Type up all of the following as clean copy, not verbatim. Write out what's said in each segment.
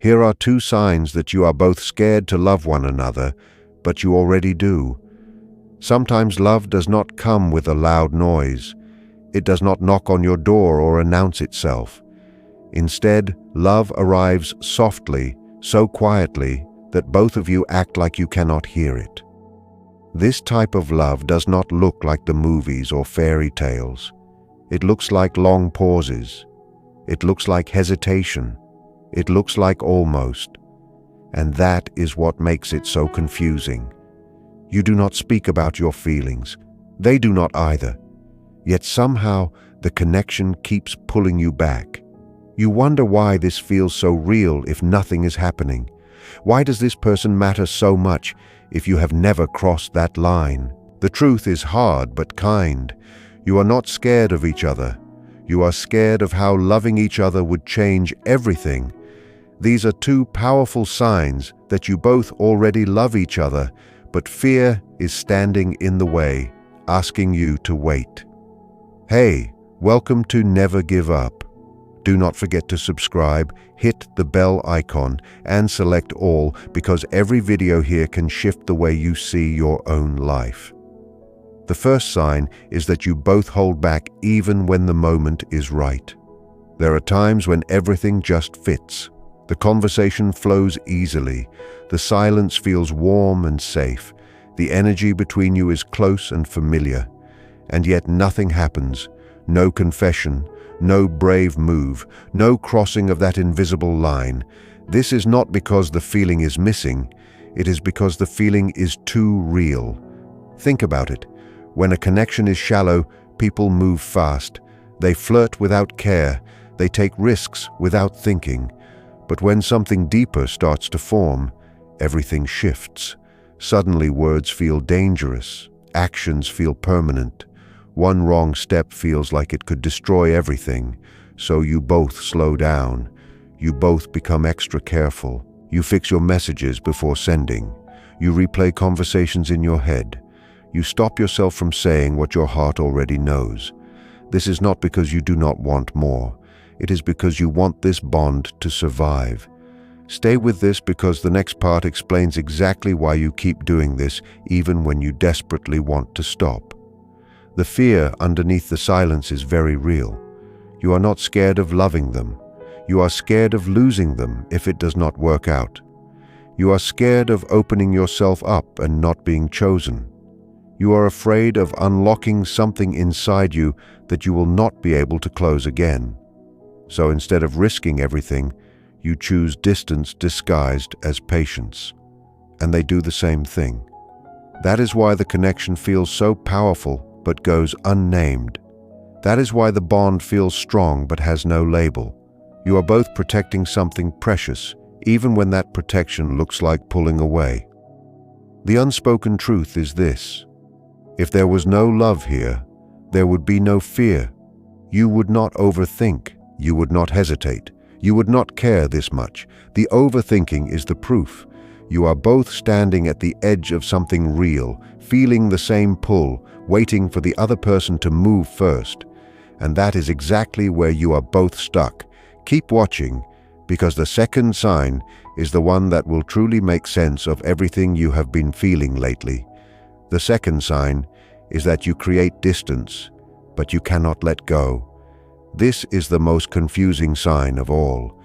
Here are two signs that you are both scared to love one another, but you already do. Sometimes love does not come with a loud noise. It does not knock on your door or announce itself. Instead, love arrives softly, so quietly that both of you act like you cannot hear it. This type of love does not look like the movies or fairy tales. It looks like long pauses. It looks like hesitation. It looks like almost. And that is what makes it so confusing. You do not speak about your feelings. They do not either. Yet somehow the connection keeps pulling you back. You wonder why this feels so real if nothing is happening. Why does this person matter so much if you have never crossed that line? The truth is hard but kind. You are not scared of each other. You are scared of how loving each other would change everything. These are two powerful signs that you both already love each other, but fear is standing in the way, asking you to wait. Hey, welcome to Never Give Up. Do not forget to subscribe, hit the bell icon, and select all, because every video here can shift the way you see your own life. The first sign is that you both hold back even when the moment is right. There are times when everything just fits. The conversation flows easily. The silence feels warm and safe. The energy between you is close and familiar. And yet nothing happens. No confession, no brave move, no crossing of that invisible line. This is not because the feeling is missing. It is because the feeling is too real. Think about it. When a connection is shallow, people move fast. They flirt without care. They take risks without thinking. But when something deeper starts to form, everything shifts. Suddenly words feel dangerous. Actions feel permanent. One wrong step feels like it could destroy everything. So you both slow down. You both become extra careful. You fix your messages before sending. You replay conversations in your head. You stop yourself from saying what your heart already knows. This is not because you do not want more. It is because you want this bond to survive. Stay with this because the next part explains exactly why you keep doing this even when you desperately want to stop. The fear underneath the silence is very real. You are not scared of loving them. You are scared of losing them if it does not work out. You are scared of opening yourself up and not being chosen. You are afraid of unlocking something inside you that you will not be able to close again. So instead of risking everything, you choose distance disguised as patience. And they do the same thing. That is why the connection feels so powerful but goes unnamed. That is why the bond feels strong but has no label. You are both protecting something precious, even when that protection looks like pulling away. The unspoken truth is this: if there was no love here, there would be no fear. You would not overthink. You would not hesitate. You would not care this much. The overthinking is the proof. You are both standing at the edge of something real, feeling the same pull, waiting for the other person to move first. And that is exactly where you are both stuck. Keep watching, because the second sign is the one that will truly make sense of everything you have been feeling lately. The second sign is that you create distance, but you cannot let go. This is the most confusing sign of all.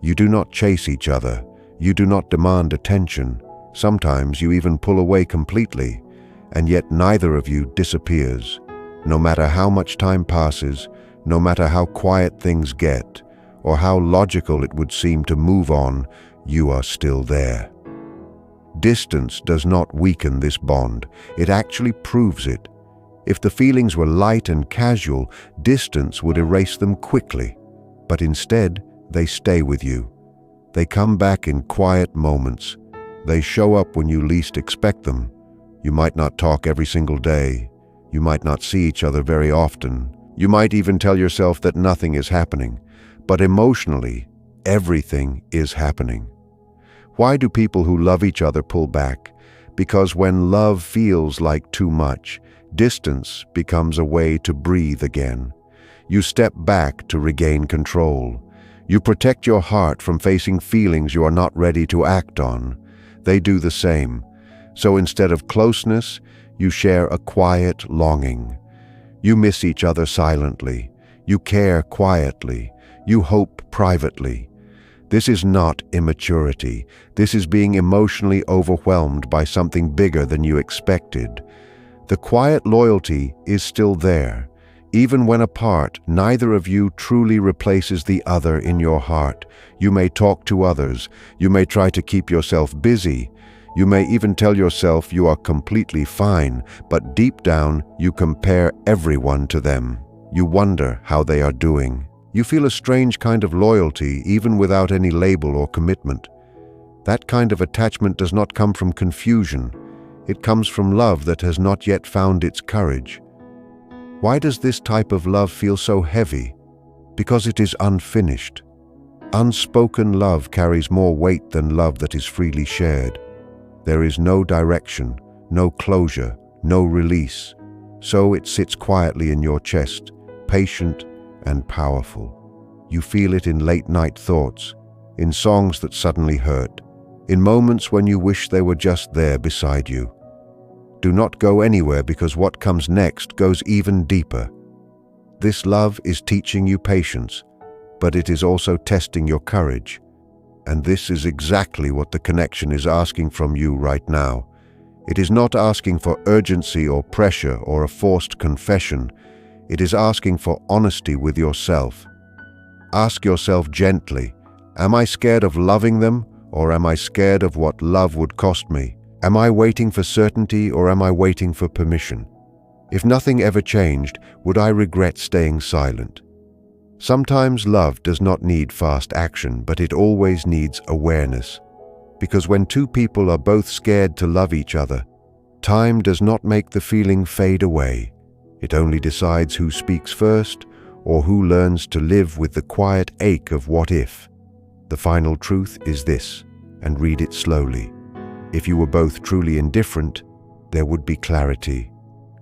You do not chase each other. You do not demand attention. Sometimes you even pull away completely, and yet neither of you disappears. No matter how much time passes, no matter how quiet things get, or how logical it would seem to move on, you are still there. Distance does not weaken this bond. It actually proves it. If the feelings were light and casual, distance would erase them quickly. But instead, they stay with you. They come back in quiet moments. They show up when you least expect them. You might not talk every single day. You might not see each other very often. You might even tell yourself that nothing is happening. But emotionally, everything is happening. Why do people who love each other pull back? Because when love feels like too much, distance becomes a way to breathe again. You step back to regain control. You protect your heart from facing feelings you are not ready to act on. They do the same. So instead of closeness, you share a quiet longing. You miss each other silently. You care quietly. You hope privately. This is not immaturity. This is being emotionally overwhelmed by something bigger than you expected. The quiet loyalty is still there. Even when apart, neither of you truly replaces the other in your heart. You may talk to others. You may try to keep yourself busy. You may even tell yourself you are completely fine, but deep down you compare everyone to them. You wonder how they are doing. You feel a strange kind of loyalty even without any label or commitment. That kind of attachment does not come from confusion. It comes from love that has not yet found its courage. Why does this type of love feel so heavy? Because it is unfinished. Unspoken love carries more weight than love that is freely shared. There is no direction, no closure, no release. So it sits quietly in your chest, patient and powerful. You feel it in late-night thoughts, in songs that suddenly hurt, in moments when you wish they were just there beside you. Do not go anywhere because what comes next goes even deeper. This love is teaching you patience, but it is also testing your courage. And this is exactly what the connection is asking from you right now. It is not asking for urgency or pressure or a forced confession. It is asking for honesty with yourself. Ask yourself gently, am I scared of loving them, or am I scared of what love would cost me? Am I waiting for certainty, or am I waiting for permission? If nothing ever changed, would I regret staying silent? Sometimes love does not need fast action, but it always needs awareness. Because when two people are both scared to love each other, time does not make the feeling fade away. It only decides who speaks first, or who learns to live with the quiet ache of what if. The final truth is this, and read it slowly. If you were both truly indifferent, there would be clarity.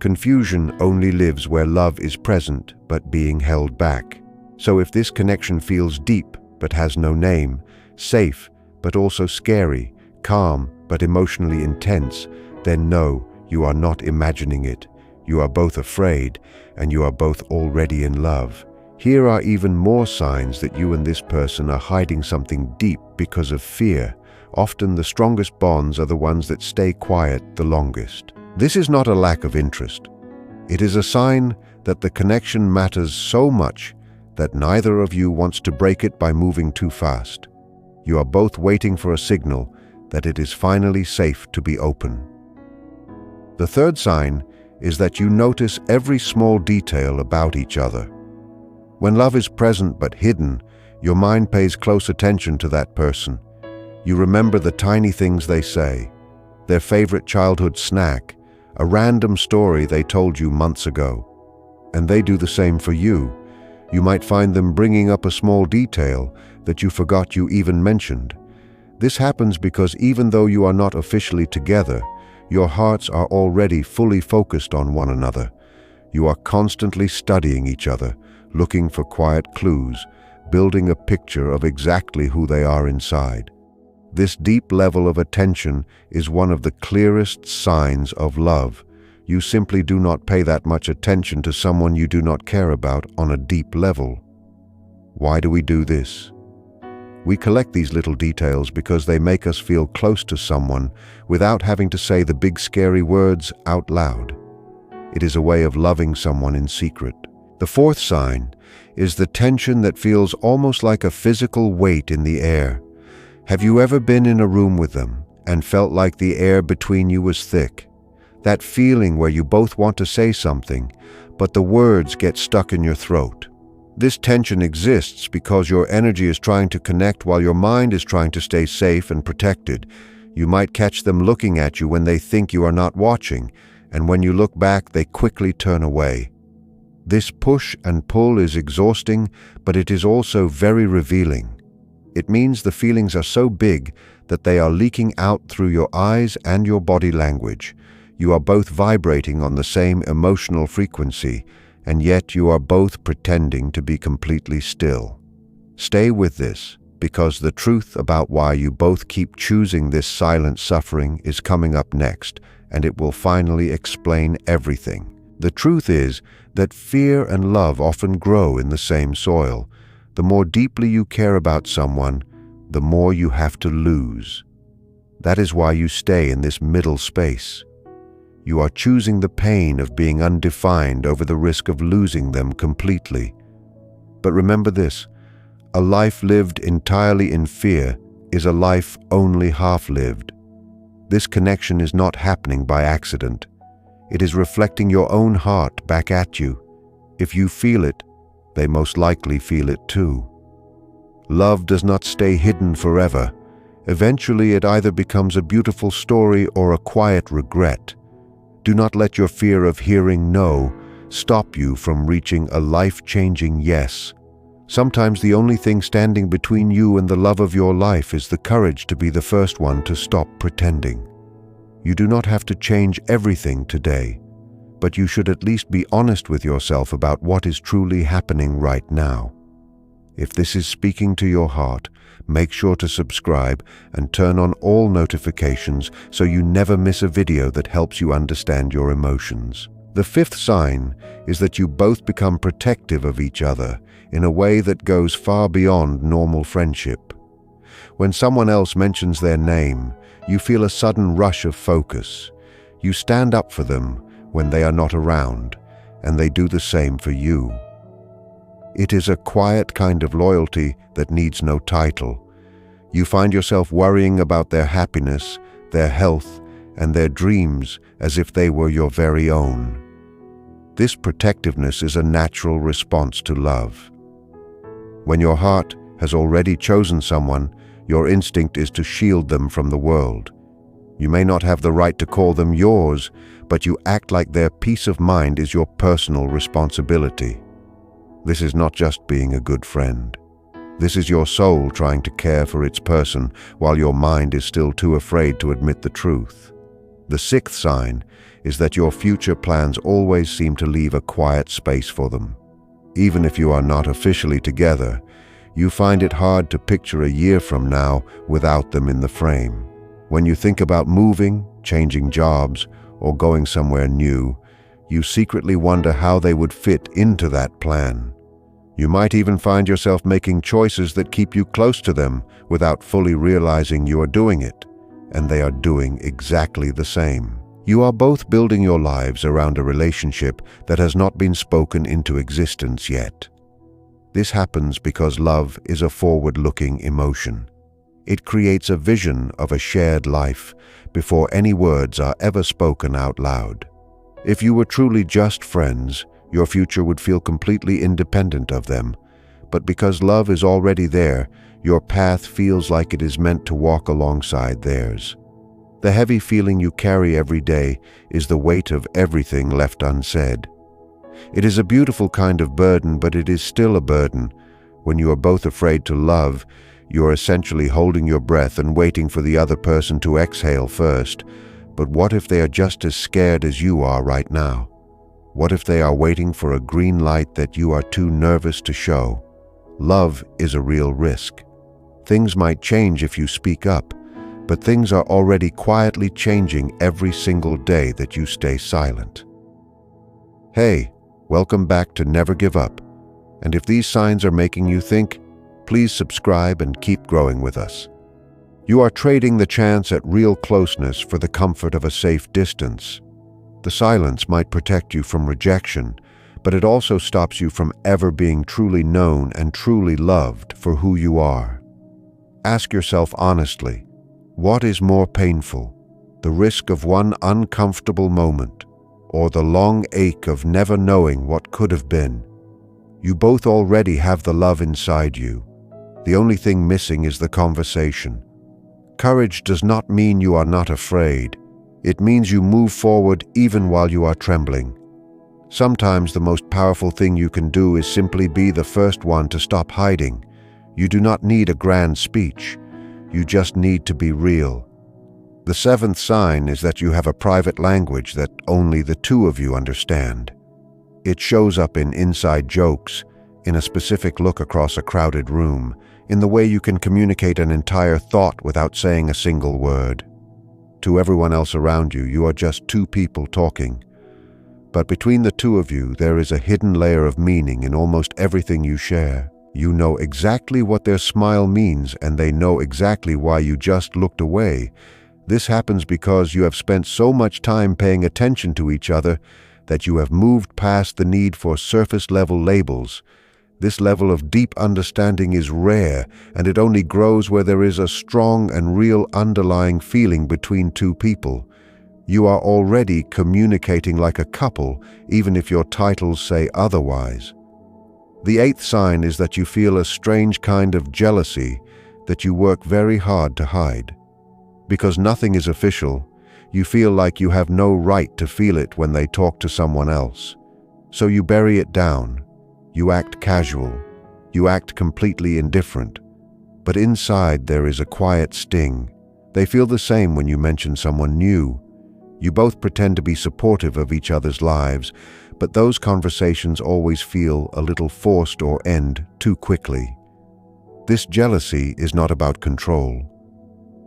Confusion only lives where love is present but being held back. So if this connection feels deep but has no name, safe but also scary, calm but emotionally intense, then no, you are not imagining it. You are both afraid, and you are both already in love. Here are even more signs that you and this person are hiding something deep because of fear. Often the strongest bonds are the ones that stay quiet the longest. This is not a lack of interest. It is a sign that the connection matters so much that neither of you wants to break it by moving too fast. You are both waiting for a signal that it is finally safe to be open. The third sign is that you notice every small detail about each other. When love is present but hidden, your mind pays close attention to that person. You remember the tiny things they say, their favorite childhood snack, a random story they told you months ago. And they do the same for you. You might find them bringing up a small detail that you forgot you even mentioned. This happens because even though you are not officially together, your hearts are already fully focused on one another. You are constantly studying each other, looking for quiet clues, building a picture of exactly who they are inside. This deep level of attention is one of the clearest signs of love. You simply do not pay that much attention to someone you do not care about on a deep level. Why do we do this? We collect these little details because they make us feel close to someone without having to say the big scary words out loud. It is a way of loving someone in secret. The fourth sign is the tension that feels almost like a physical weight in the air. Have you ever been in a room with them and felt like the air between you was thick? That feeling where you both want to say something, but the words get stuck in your throat. This tension exists because your energy is trying to connect while your mind is trying to stay safe and protected. You might catch them looking at you when they think you are not watching, and when you look back, they quickly turn away. This push and pull is exhausting, but it is also very revealing. It means the feelings are so big that they are leaking out through your eyes and your body language. You are both vibrating on the same emotional frequency, and yet you are both pretending to be completely still. Stay with this, because the truth about why you both keep choosing this silent suffering is coming up next, and it will finally explain everything. The truth is that fear and love often grow in the same soil. The more deeply you care about someone, the more you have to lose. That is why you stay in this middle space. You are choosing the pain of being undefined over the risk of losing them completely. But remember this, a life lived entirely in fear is a life only half-lived. This connection is not happening by accident. It is reflecting your own heart back at you. If you feel it, they most likely feel it too. Love does not stay hidden forever. Eventually, it either becomes a beautiful story or a quiet regret. Do not let your fear of hearing no stop you from reaching a life-changing yes. Sometimes the only thing standing between you and the love of your life is the courage to be the first one to stop pretending. You do not have to change everything today, but you should at least be honest with yourself about what is truly happening right now. If this is speaking to your heart, make sure to subscribe and turn on all notifications so you never miss a video that helps you understand your emotions. The fifth sign is that you both become protective of each other in a way that goes far beyond normal friendship. When someone else mentions their name, you feel a sudden rush of focus. You stand up for them when they are not around, and they do the same for you. It is a quiet kind of loyalty that needs no title. You find yourself worrying about their happiness, their health, and their dreams as if they were your very own. This protectiveness is a natural response to love. When your heart has already chosen someone, your instinct is to shield them from the world. You may not have the right to call them yours, but you act like their peace of mind is your personal responsibility. This is not just being a good friend. This is your soul trying to care for its person while your mind is still too afraid to admit the truth. The sixth sign is that your future plans always seem to leave a quiet space for them. Even if you are not officially together, you find it hard to picture a year from now without them in the frame. When you think about moving, changing jobs, or going somewhere new, you secretly wonder how they would fit into that plan. You might even find yourself making choices that keep you close to them without fully realizing you are doing it, and they are doing exactly the same. You are both building your lives around a relationship that has not been spoken into existence yet. This happens because love is a forward-looking emotion. It creates a vision of a shared life before any words are ever spoken out loud. If you were truly just friends, your future would feel completely independent of them. But because love is already there, your path feels like it is meant to walk alongside theirs. The heavy feeling you carry every day is the weight of everything left unsaid. It is a beautiful kind of burden, but it is still a burden. When you are both afraid to love, you are essentially holding your breath and waiting for the other person to exhale first. But what if they are just as scared as you are right now? What if they are waiting for a green light that you are too nervous to show? Love is a real risk. Things might change if you speak up, but things are already quietly changing every single day that you stay silent. Hey, welcome back to Never Give Up. And if these signs are making you think, please subscribe and keep growing with us. You are trading the chance at real closeness for the comfort of a safe distance. The silence might protect you from rejection, but it also stops you from ever being truly known and truly loved for who you are. Ask yourself honestly, what is more painful, the risk of one uncomfortable moment, or the long ache of never knowing what could have been? You both already have the love inside you. The only thing missing is the conversation. Courage does not mean you are not afraid. It means you move forward even while you are trembling. Sometimes the most powerful thing you can do is simply be the first one to stop hiding. You do not need a grand speech. You just need to be real. The seventh sign is that you have a private language that only the two of you understand. It shows up in inside jokes, in a specific look across a crowded room, in the way you can communicate an entire thought without saying a single word. To everyone else around you, you are just two people talking. But between the two of you, there is a hidden layer of meaning in almost everything you share. You know exactly what their smile means, and they know exactly why you just looked away. This happens because you have spent so much time paying attention to each other that you have moved past the need for surface-level labels. This level of deep understanding is rare, and it only grows where there is a strong and real underlying feeling between two people. You are already communicating like a couple, even if your titles say otherwise. The eighth sign is that you feel a strange kind of jealousy that you work very hard to hide. Because nothing is official, you feel like you have no right to feel it when they talk to someone else. So you bury it down. You act casual. You act completely indifferent. But inside there is a quiet sting. They feel the same when you mention someone new. You both pretend to be supportive of each other's lives, but those conversations always feel a little forced or end too quickly. This jealousy is not about control.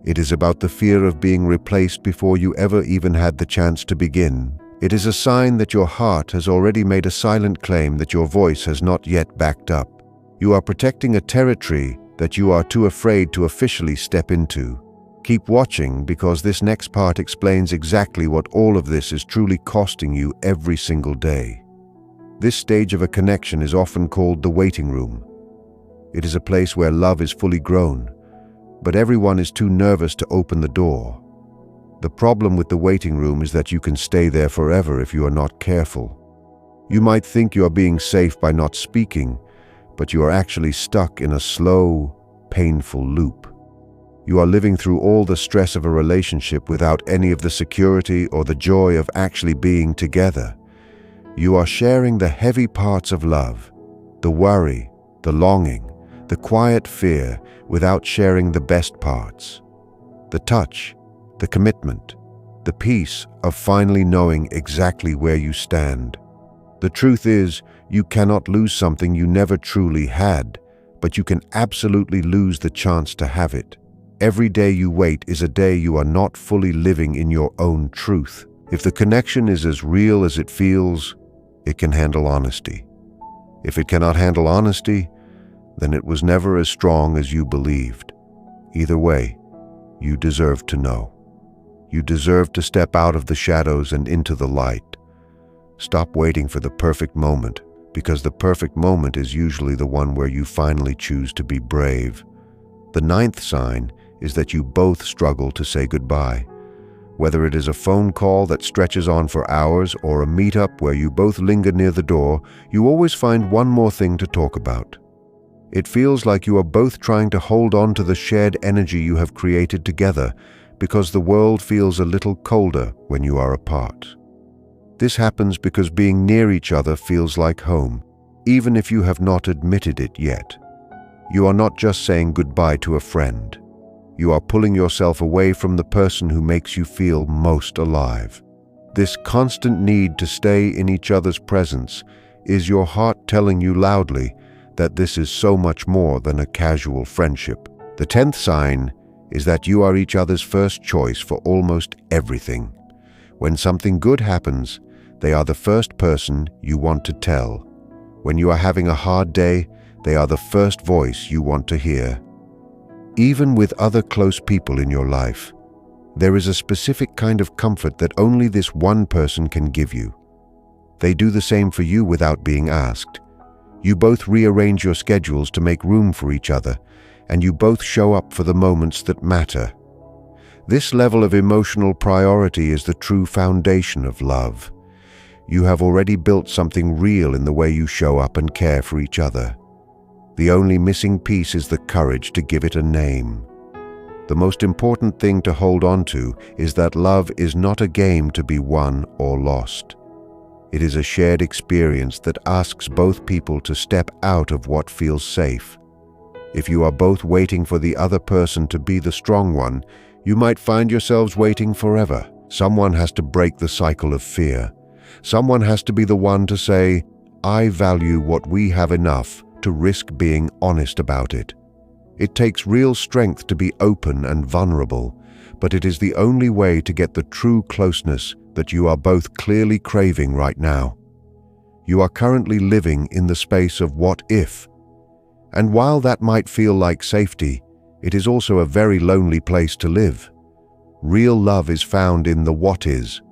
It is about the fear of being replaced before you ever even had the chance to begin. It is a sign that your heart has already made a silent claim that your voice has not yet backed up. You are protecting a territory that you are too afraid to officially step into. Keep watching, because this next part explains exactly what all of this is truly costing you every single day. This stage of a connection is often called the waiting room. It is a place where love is fully grown, but everyone is too nervous to open the door. The problem with the waiting room is that you can stay there forever if you are not careful. You might think you are being safe by not speaking, but you are actually stuck in a slow, painful loop. You are living through all the stress of a relationship without any of the security or the joy of actually being together. You are sharing the heavy parts of love, the worry, the longing, the quiet fear, without sharing the best parts. The touch, the commitment, the peace of finally knowing exactly where you stand. The truth is, you cannot lose something you never truly had, but you can absolutely lose the chance to have it. Every day you wait is a day you are not fully living in your own truth. If the connection is as real as it feels, it can handle honesty. If it cannot handle honesty, then it was never as strong as you believed. Either way, you deserve to know. You deserve to step out of the shadows and into the light. Stop waiting for the perfect moment, because the perfect moment is usually the one where you finally choose to be brave. The ninth sign is that you both struggle to say goodbye. Whether it is a phone call that stretches on for hours or a meetup where you both linger near the door, you always find one more thing to talk about. It feels like you are both trying to hold on to the shared energy you have created together, because the world feels a little colder when you are apart. This happens because being near each other feels like home, even if you have not admitted it yet. You are not just saying goodbye to a friend. You are pulling yourself away from the person who makes you feel most alive. This constant need to stay in each other's presence is your heart telling you loudly that this is so much more than a casual friendship. The 10th sign is that you are each other's first choice for almost everything. When something good happens, they are the first person you want to tell. When you are having a hard day, they are the first voice you want to hear. Even with other close people in your life, there is a specific kind of comfort that only this one person can give you. They do the same for you without being asked. You both rearrange your schedules to make room for each other, and you both show up for the moments that matter. This level of emotional priority is the true foundation of love. You have already built something real in the way you show up and care for each other. The only missing piece is the courage to give it a name. The most important thing to hold on to is that love is not a game to be won or lost. It is a shared experience that asks both people to step out of what feels safe. If you are both waiting for the other person to be the strong one, you might find yourselves waiting forever. Someone has to break the cycle of fear. Someone has to be the one to say, "I value what we have enough to risk being honest about it. It takes real strength to be open and vulnerable, but it is the only way to get the true closeness that you are both clearly craving right now. You are currently living in the space of what if. And while that might feel like safety, it is also a very lonely place to live. Real love is found in the what is.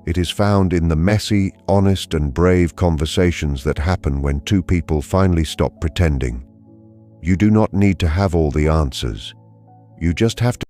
It is found in the messy, honest, and brave conversations that happen when two people finally stop pretending. You do not need to have all the answers. You just have to